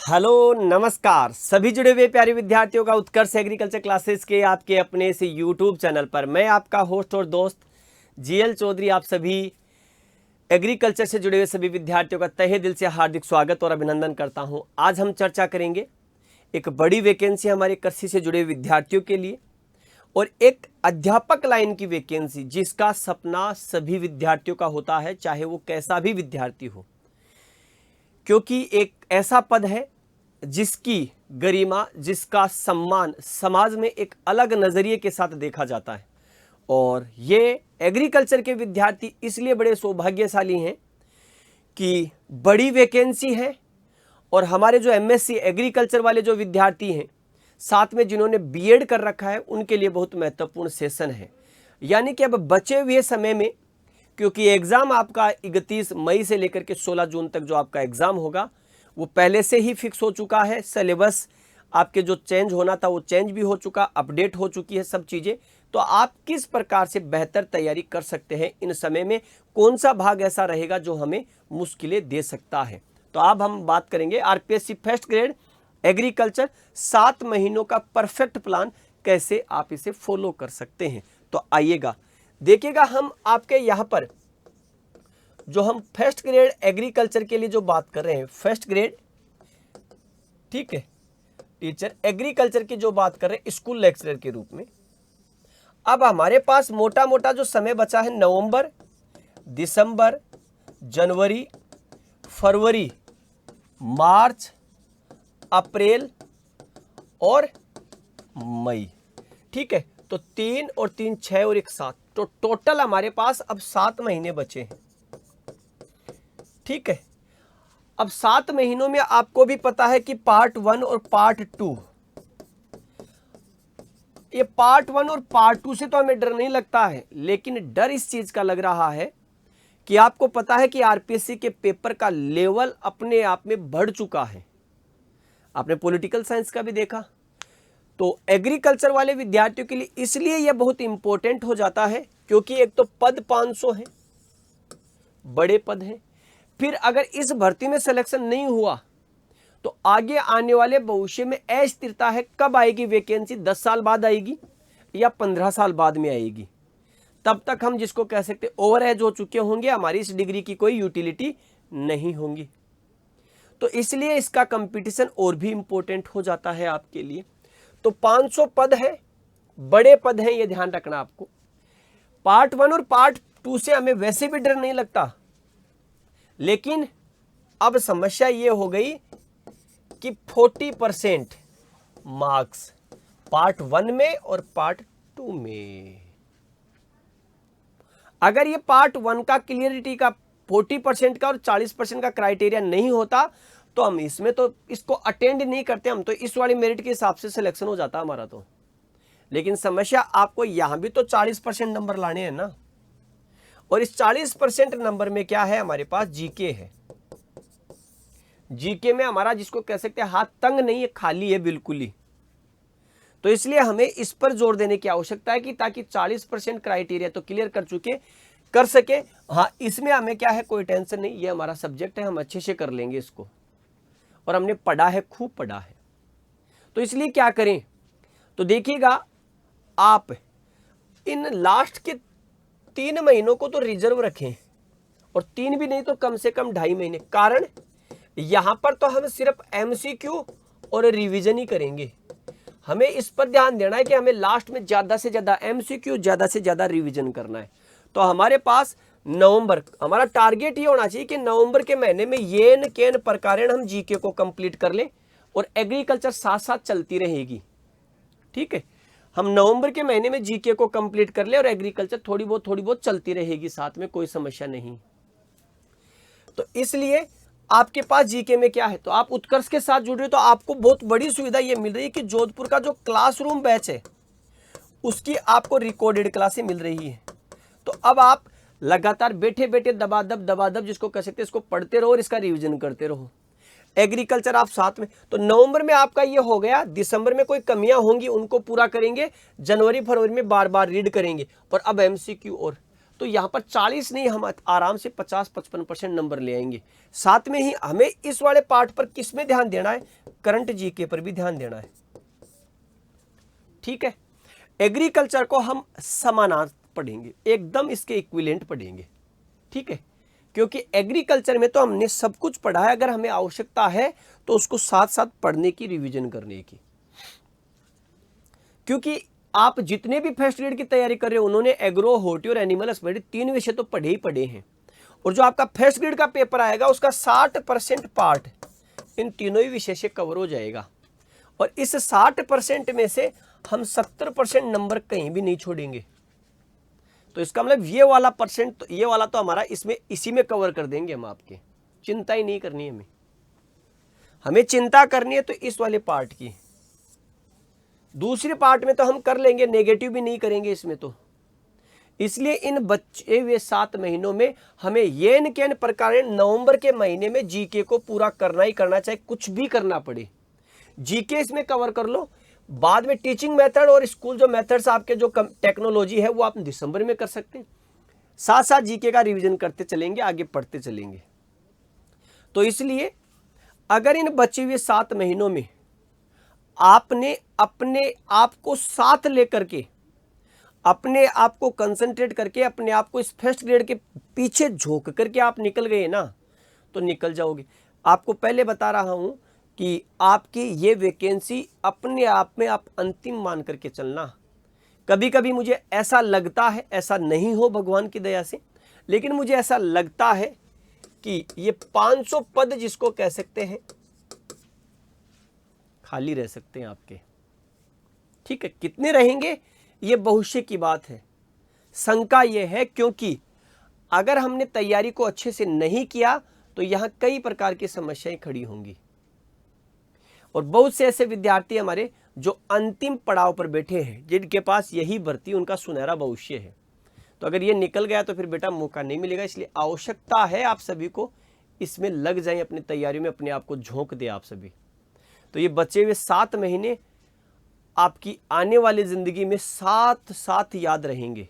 Hello नमस्कार सभी जुड़े हुए प्यारे विद्यार्थियों का उत्कर्ष एग्रीकल्चर क्लासेस के आपके अपने से यूट्यूब चैनल पर मैं आपका होस्ट और दोस्त जीएल चौधरी आप सभी एग्रीकल्चर से जुड़े हुए सभी विद्यार्थियों का तहे दिल से हार्दिक स्वागत और अभिनंदन करता हूं। आज हम चर्चा करेंगे एक बड़ी वैकेंसी हमारे कृषि से जुड़े विद्यार्थियों के लिए और एक अध्यापक लाइन की वैकेंसी जिसका सपना सभी विद्यार्थियों का होता है, चाहे वो कैसा भी विद्यार्थी हो, क्योंकि एक ऐसा पद है जिसकी गरिमा, जिसका सम्मान समाज में एक अलग नज़रिए के साथ देखा जाता है। और ये एग्रीकल्चर के विद्यार्थी इसलिए बड़े सौभाग्यशाली हैं कि बड़ी वैकेंसी है और हमारे जो एमएससी एग्रीकल्चर वाले जो विद्यार्थी हैं, साथ में जिन्होंने बीएड कर रखा है, उनके लिए बहुत महत्वपूर्ण सेशन है। यानी कि अब बचे हुए समय में, क्योंकि एग्ज़ाम आपका 31 मई से लेकर के 16 जून तक जो आपका एग्ज़ाम होगा वो पहले से ही फिक्स हो चुका है। सिलेबस आपके जो चेंज होना था वो चेंज भी हो चुका, अपडेट हो चुकी है सब चीज़ें। तो आप किस प्रकार से बेहतर तैयारी कर सकते हैं इन समय में, कौन सा भाग ऐसा रहेगा जो हमें मुश्किलें दे सकता है। तो अब हम बात करेंगे आरपीएससी फर्स्ट ग्रेड एग्रीकल्चर 7 महीनों का परफेक्ट प्लान, कैसे आप इसे फॉलो कर सकते हैं। तो आइएगा देखिएगा, हम आपके यहाँ पर जो हम फर्स्ट ग्रेड एग्रीकल्चर के लिए जो बात कर रहे हैं, फर्स्ट ग्रेड, ठीक है, टीचर एग्रीकल्चर की जो बात कर रहे हैं स्कूल लेक्चरर के रूप में, अब हमारे पास मोटा मोटा जो समय बचा है नवंबर, दिसंबर, जनवरी, फरवरी, मार्च, अप्रैल और मई, ठीक है। तो 3 और 3 6 और 1 7, तो टोटल हमारे पास अब 7 महीने बचे हैं, ठीक है। अब 7 महीनों में आपको भी पता है कि पार्ट 1 और पार्ट 2, ये पार्ट 1 और पार्ट 2 से तो हमें डर नहीं लगता है, लेकिन डर इस चीज का लग रहा है कि आपको पता है कि आरपीएससी के पेपर का लेवल अपने आप में बढ़ चुका है। आपने पॉलिटिकल साइंस का भी देखा, तो एग्रीकल्चर वाले विद्यार्थियों के लिए इसलिए यह बहुत इंपॉर्टेंट हो जाता है, क्योंकि एक तो पद 500 है, बड़े पद हैं। फिर अगर इस भर्ती में सिलेक्शन नहीं हुआ तो आगे आने वाले भविष्य में अस्थिरता है। कब आएगी वैकेंसी? 10 साल बाद आएगी या 15 साल बाद में आएगी। तब तक हम जिसको कह सकते ओवर एज हो चुके होंगे, हमारी इस डिग्री की कोई यूटिलिटी नहीं होगी। तो इसलिए इसका कंपटीशन और भी इंपॉर्टेंट हो जाता है आपके लिए। तो 500 पद है, बड़े पद हैं, ये ध्यान रखना आपको। पार्ट 1 और पार्ट 2 से हमें वैसे भी डर नहीं लगता, लेकिन अब समस्या ये हो गई कि 40% मार्क्स पार्ट 1 में और पार्ट 2 में। अगर ये पार्ट 1 का क्लियरिटी का 40% का और 40% का क्राइटेरिया नहीं होता तो हम इसमें तो इसको अटेंड नहीं करते, हम तो इस वाली मेरिट के हिसाब से सिलेक्शन हो जाता हमारा तो। लेकिन समस्या आपको यहां भी तो 40% नंबर लाने हैं ना, और इस 40% नंबर में क्या है, हमारे पास जीके है। जीके में हमारा जिसको कह सकते हैं हाथ तंग नहीं है, खाली है बिल्कुल ही। तो इसलिए हमें इस पर जोर देने की आवश्यकता है कि ताकि 40% क्राइटेरिया तो क्लियर कर सके। हाँ, इसमें हमें क्या है, कोई टेंशन नहीं, ये हमारा सब्जेक्ट है, हम अच्छे से कर लेंगे इसको, और हमने पढ़ा है, खूब पढ़ा है। तो इसलिए क्या करें, तो देखिएगा आप इन लास्ट के 3 महीनों को तो रिजर्व रखें, और 3 भी नहीं तो कम से कम 2.5 महीने। कारण यहां पर तो हम सिर्फ एमसीक्यू और रिवीजन ही करेंगे। हमें इस पर ध्यान देना है कि हमें लास्ट में ज्यादा से ज्यादा एमसीक्यू, ज्यादा से ज्यादा रिवीजन करना है। तो हमारे पास नवंबर, हमारा टारगेट ये होना चाहिए कि नवंबर के महीने में येन केन प्रकारेण हम जीके को कंप्लीट कर लें, और एग्रीकल्चर साथ साथ चलती रहेगी, ठीक है। हम नवंबर के महीने में जीके को कंप्लीट कर ले और एग्रीकल्चर थोड़ी बहुत चलती रहेगी साथ में, कोई समस्या नहीं। तो इसलिए आपके पास जीके में क्या है, तो आप उत्कर्ष के साथ जुड़ रहे हो तो आपको बहुत बड़ी सुविधा ये मिल रही है कि जोधपुर का जो क्लासरूम बैच है उसकी आपको रिकॉर्डेड क्लासें मिल रही है। तो अब आप लगातार बैठे बैठे दबादब जिसको कह सकते हैं, इसको पढ़ते रहो और इसका रिवीजन करते रहो। एग्रीकल्चर आप साथ में, तो नवंबर में आपका ये हो गया, दिसंबर में कोई कमियां होंगी उनको पूरा करेंगे, जनवरी फरवरी में बार बार रीड करेंगे, और अब एमसीक्यू और तो यहाँ पर 40 नहीं, हम आराम से 50-55% नंबर ले आएंगे। साथ में ही हमें इस वाले पार्ट पर किस में ध्यान देना है, करंट जीके पर भी ध्यान देना है। ठीक है, एग्रीकल्चर को हम समानांतर पढ़ेंगे, एकदम इसके इक्विवेलेंट पढ़ेंगे। ठीक है, क्योंकि एग्रीकल्चर में तो हमने सब कुछ पढ़ा है, अगर हमें आवश्यकता है तो उसको साथ साथ पढ़ने की, रिवीजन करने की। क्योंकि आप जितने भी फर्स्ट ग्रेड की तैयारी कर रहे हो उन्होंने एग्रो, हॉर्टी और एनिमल हस्बेंड्री 3 विषय तो पढ़े ही पढ़े हैं। और जो आपका फर्स्ट ग्रेड का पेपर आएगा उसका 60% पार्ट इन तीनों ही विषय से कवर हो जाएगा। और इस 60% में से हम 70% नंबर कहीं भी नहीं छोड़ेंगे। तो इसका मतलब ये वाला परसेंट, तो ये वाला तो हमारा इसमें इसी में कवर कर देंगे हम आपके, चिंता ही नहीं करनी है हमें चिंता करनी है तो इस वाले पार्ट की। दूसरे पार्ट में तो हम कर लेंगे, नेगेटिव भी नहीं करेंगे इसमें तो। इसलिए इन बचे हुए 7 महीनों में हमें ये न के प्रकार नवंबर के महीने में जीके को पूरा करना ही करना, चाहे कुछ भी करना पड़े। जीके इसमें कवर कर लो, बाद में टीचिंग मेथड और स्कूल जो मेथड्स आपके जो टेक्नोलॉजी है वो आप दिसंबर में कर सकते हैं। साथ साथ जीके का रिवीजन करते चलेंगे, आगे पढ़ते चलेंगे। तो इसलिए अगर इन बचे हुए 7 महीनों में आपने अपने आप को साथ लेकर के, अपने आप को कंसंट्रेट करके, अपने आप को इस फर्स्ट ग्रेड के पीछे झोंक करके आप निकल गए ना, तो निकल जाओगे। आपको पहले बता रहा हूं कि आपकी ये वैकेंसी अपने आप में आप अंतिम मान करके चलना। कभी कभी मुझे ऐसा लगता है, ऐसा नहीं हो भगवान की दया से, लेकिन मुझे ऐसा लगता है कि ये 500 पद जिसको कह सकते हैं खाली रह सकते हैं आपके। ठीक है, कितने रहेंगे ये भविष्य की बात है। शंका ये है क्योंकि अगर हमने तैयारी को अच्छे से नहीं किया तो यहां कई प्रकार की समस्याएं खड़ी होंगी। और बहुत से ऐसे विद्यार्थी हमारे जो अंतिम पड़ाव पर बैठे हैं, जिनके पास यही भर्ती उनका सुनहरा भविष्य है, तो अगर ये निकल गया तो फिर बेटा मौका नहीं मिलेगा। इसलिए आवश्यकता है आप सभी को इसमें लग जाएं, अपनी तैयारी में अपने आप को झोंक दे आप सभी। तो ये बचे हुए 7 महीने आपकी आने वाली जिंदगी में साथ साथ याद रहेंगे।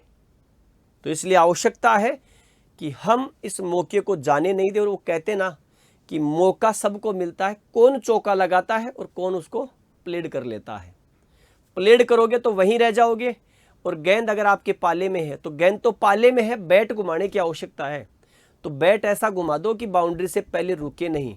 तो इसलिए आवश्यकता है कि हम इस मौके को जाने नहीं दें। और वो कहते ना कि मौका सबको मिलता है, कौन चौका लगाता है और कौन उसको प्लेड कर लेता है। प्लेड करोगे तो वहीं रह जाओगे, और गेंद अगर आपके पाले में है तो गेंद तो पाले में है, बैट घुमाने की आवश्यकता है। तो बैट ऐसा घुमा दो कि बाउंड्री से पहले रुके नहीं।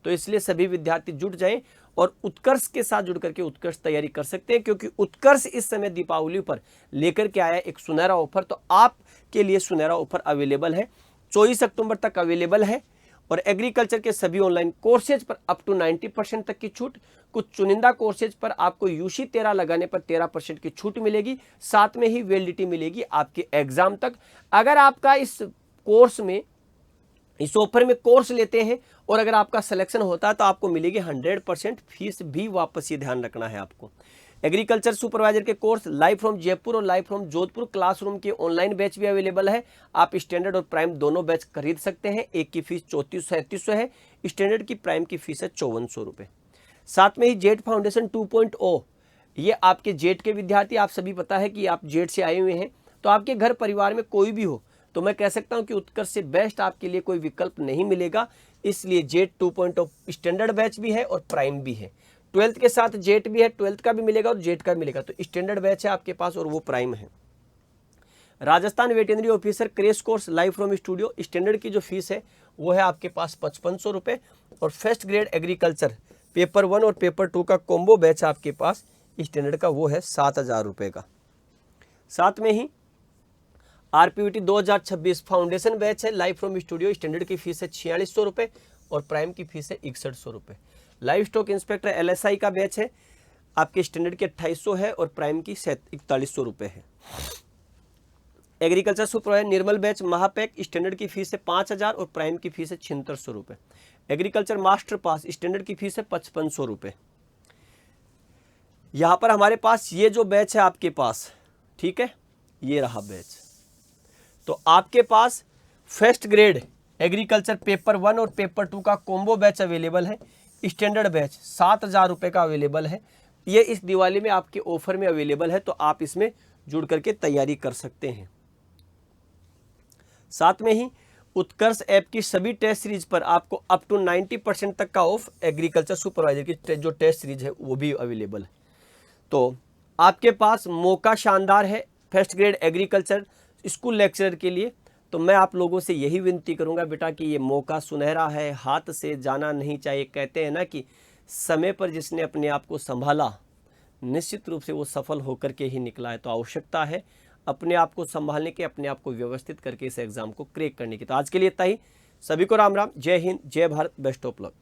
तो इसलिए सभी विद्यार्थी जुट जाएं और उत्कर्ष के साथ जुड़ करके उत्कर्ष तैयारी कर सकते हैं, क्योंकि उत्कर्ष इस समय दीपावली पर लेकर के आया एक सुनहरा ऑफर। तो आपके लिए सुनहरा ऑफर अवेलेबल है, 24 अक्टूबर तक अवेलेबल है। और एग्रीकल्चर के सभी ऑनलाइन कोर्सेज पर अप टू 90% तक की छूट, कुछ चुनिंदा कोर्सेज पर आपको यूसी 13 लगाने पर 13% की छूट मिलेगी। साथ में ही वैलिडिटी मिलेगी आपके एग्जाम तक। अगर आपका इस कोर्स में, इस ऑफर में कोर्स लेते हैं और अगर आपका सिलेक्शन होता है तो आपको मिलेगी 100% फीस भी वापस, ये ध्यान रखना है आपको। एग्रीकल्चर सुपरवाइजर के कोर्स लाइव फ्रॉम जयपुर और लाइव फ्रॉम जोधपुर क्लासरूम के ऑनलाइन बैच भी अवेलेबल है। आप स्टैंडर्ड और प्राइम दोनों बैच खरीद सकते हैं। एक की फीस 3400 है, स्टैंडर्ड की प्राइम की फीस है 5400 रुपये। साथ में ही जेट फाउंडेशन 2.0, ये आपके जेट के विद्यार्थी, आप सभी पता है कि आप जेट से आए हुए हैं, तो आपके घर परिवार में कोई भी हो तो मैं कह सकता हूं कि उत्कर्ष से बेस्ट आपके लिए कोई विकल्प नहीं मिलेगा। इसलिए जेट 2.0 स्टैंडर्ड बैच भी है और प्राइम भी है। 12th के साथ जेट भी है, 12th का भी मिलेगा और जेट का भी मिलेगा। तो स्टैंडर्ड बैच है आपके पास और वो प्राइम है। Rajasthan veterinary officer crash course live from studio, standard की जो फीस है वो है आपके पास 5500 रुपये। और फर्स्ट ग्रेड एग्रीकल्चर पेपर 1 और पेपर 2 का कॉम्बो बैच आपके पास स्टैंडर्ड का वो है 7000 रुपये का। साथ में ही आरपीवीटी 2026 फाउंडेशन बैच है लाइव फ्रॉम स्टूडियो, स्टैंडर्ड की फीस है 4600 रुपये और प्राइम की फीस है 6100 रुपये। लाइव स्टॉक इंस्पेक्टर एलएसआई का बैच है आपके स्टैंडर्ड की 2800 है और प्राइम की 4100 रुपये है। एग्रीकल्चर सुपरवाइजर निर्मल बैच महापैक, स्टैंडर्ड की फीस है 5000 और प्राइम की फीस है 7600 रुपये। एग्रीकल्चर मास्टर पास, स्टैंडर्ड की फीस है 5500 रुपये। यहाँ पर हमारे पास ये जो बैच है आपके पास, ठीक है, ये रहा बैच। तो आपके पास फर्स्ट ग्रेड एग्रीकल्चर पेपर 1 और पेपर 2 का कॉम्बो बैच अवेलेबल है। स्टैंडर्ड बैच 7000 रुपये का अवेलेबल है। ये इस दिवाली में आपके ऑफर में अवेलेबल है, तो आप इसमें जुड़ करके तैयारी कर सकते हैं। साथ में ही उत्कर्ष ऐप की सभी टेस्ट सीरीज पर आपको अप टू 90% तक का ऑफ एग्रीकल्चर सुपरवाइजर की जो टेस्ट सीरीज है वो भी अवेलेबल है। तो आपके पास मौका शानदार है first grade agriculture school lecturer के लिए। तो मैं आप लोगों से यही विनती करूंगा बेटा कि ये मौका सुनहरा है, हाथ से जाना नहीं चाहिए। कहते हैं ना कि समय पर जिसने अपने आप को संभाला निश्चित रूप से वो सफल होकर के ही निकला है। तो आवश्यकता है अपने आप को संभालने के, अपने आप को व्यवस्थित करके इस एग्ज़ाम को क्रैक करने की। तो आज के लिए इतना ही। सभी को राम राम, जय हिंद, जय भारत, बेस्ट ऑफ लक।